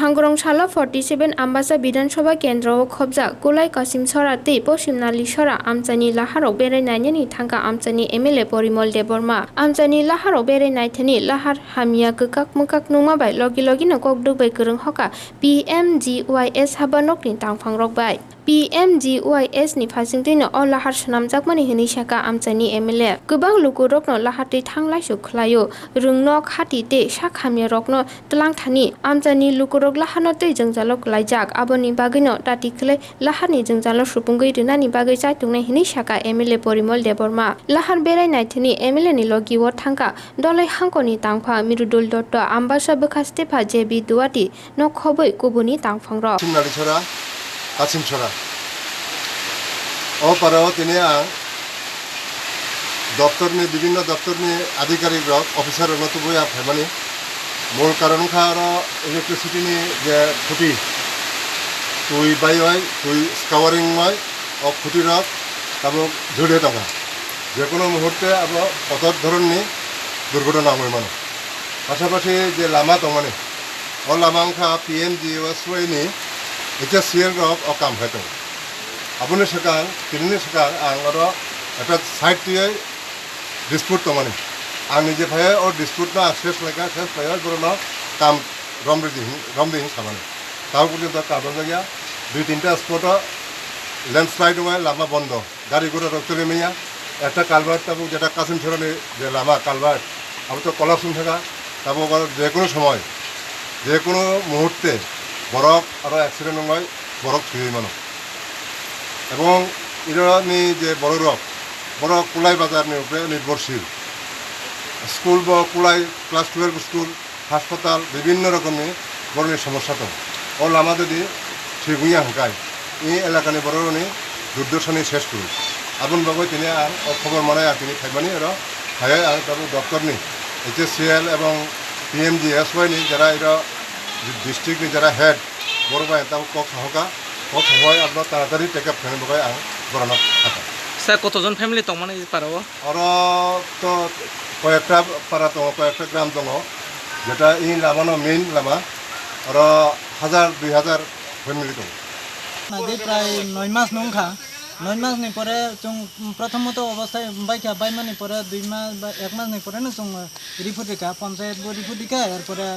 হাঙ্গরংশালা 47 আম্বাসা বিধানসভা কেন্দ্র ও খবজা কুলাই কাসিম সরা তে পশ্চিম নালি সরা আমচানি লাহারক বেরাयनायनि थांगा আমচানি এমএলএ পরিমল দেববর্মা আমচানি লাহারক বেরাयनायथनि লাহার হামিয়া গকাক মুকাক নুমাবাই লগি লগিनो ककदुबै गोरों हका PMGYS हाबानकनि तांफांरकबाय PMGYS ni फासिंतैनो अ लाहार सनामजाकमानि हनि साका आमचानि एमएलए गोबां लुकुरकनो लाहारतै थांलाय सुख्लायो रोंनक हाति ते साखामिया रकनो तलांथानि आमचानि लुकुरक लाहारनो तै जोंजालक लाइजाक आबोनि बागैनो तातिखलै लाहारनि जोंजालो सुपुंगै रिनानि बागै जायतुंनाय हनि साका एमएलए परिमल देबबर्मा लाहार बेरायनायथनि एमएलए नि लगिव थांका दलै हांकनि तांफा मिरुदुल दत्त आम्बासा बखास्तेफा जेबि दुवाति नखबै कुबुनि तांफांरक कासिम सरा पाराव तिनि आं दफ्तरनि विभिन्न दफ्तरनि आधिकारिक अफिसार तुबुई आं फाइमानि मूल कारण इलेक्ट्रिसिटी जे खुटी तुई बाई तुई स्कावारिंग खुटी रक तब झुड़े दंगा जेको मुहूर्ते अब पथर धरनी दुर्घटना हुई मानो पाशापाशि जे लामा दं माने लामा PMGYS HSCL रक काम है अपने सिगां तिनि सिगां आं एक साइड डिस्प्यूट दं माने आं निजे भाई और डिस्प्यूट ना सेस बरना काम रमदी सामाने ताव पर्यंत काम गया दुई तीनटा स्पट लैंडस्लाइड हुआ लामा बंद गाड़ी घोड़ा रक्तरे मैया एक कालभार्ट तब जेटा कासिम सरानी जे लामा कालभार्ट अब तो कलापन थाका तब जेको समय जेको मुहूर्ते बरफ और एक्सिडेंट हुआ बरफ छुई मानो एवं इरानी जे बड़ कुलाई बाजार निर्भरशील स्कूल कुलाई क्लास 12 स्कूल हासपाताल विभिन्न रकमनि बड़नि समस्या दं और लामा जुदि ठीक हुई हांकाय इ एलाकानि बर'नि दुर्दशानि शेष करो आबुन बागै तिनि आं खबर मोननाय आं तिनि थाइबानि आरो हाय आं तब डक्टरनि HSCL एवं PMGSY नि जरा डिस्ट्रिक्ट नि जरा हेड बरबाय तब कक साहय आपन ताड़ाताड़ी टेकअप खालामनो बागै आं बरना थाका सर कतजन फैमिली दं माने पाराव और तो कयेकटा पारा दं कयेकटा ग्राम दं जेटा इ लामानो मेन लामा और 1000-2000 फैमिली दं नादि प्राय 9 मास नंखा 9 मास नि परे जों प्रथमत अवस्था बायखा बायमानि परे 2 मास बा 1 मास नि परे जों रिपोर्ट दिखा पंचायत बो रिपोर्ट दिखा यार परे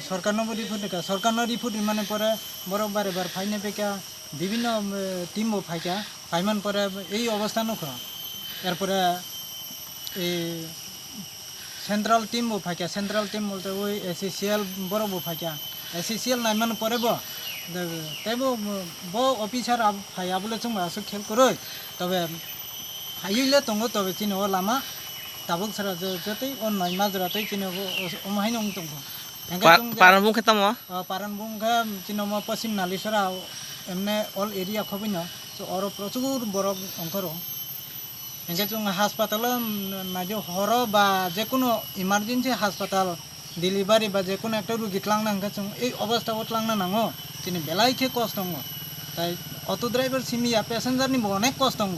सरकार रिपोर्ट दिखा सरकार रिपोर्ट माने परे बरफ बारे बार फाइने पेका विभिन्न टीम बो फाइका फाइमान परे এই অবস্থা নখ এরপরে এই সেন্ট্রাল টিম বো ফাইকা সেন্ট্রাল টিম বলতে ওই SCCL বড় বো ফাইকা SCCL নাইমান পরে বো তেবো বো অফিসার ফাইয়া বলে जों आसो खेल करो तबे फाइले तंगो तबे चिनो लामा ताबुक सरा जतै अन नय माजरातै चिनो ओमहाय नं तंगो पारनबुं खेतम पारनबुं खा चिनो म पश्चिम नालिसरा एमने ऑल एरिया खबिनो तो और प्रचुर बरफ अंकर एंगे जों हासपाताल नाजो हर बा जेकुनो इमारजेंसि हासपाताल डिलिभारि बा जेकुनो एक रोगी लांनांगो जों এই অবস্থাও লাंना नांगो दिनै बेलायखे कष्ट दङ তাই অটো ড্রাইভার সিমিয়া প্যাসেঞ্জারनि अनेक कष्ट दङ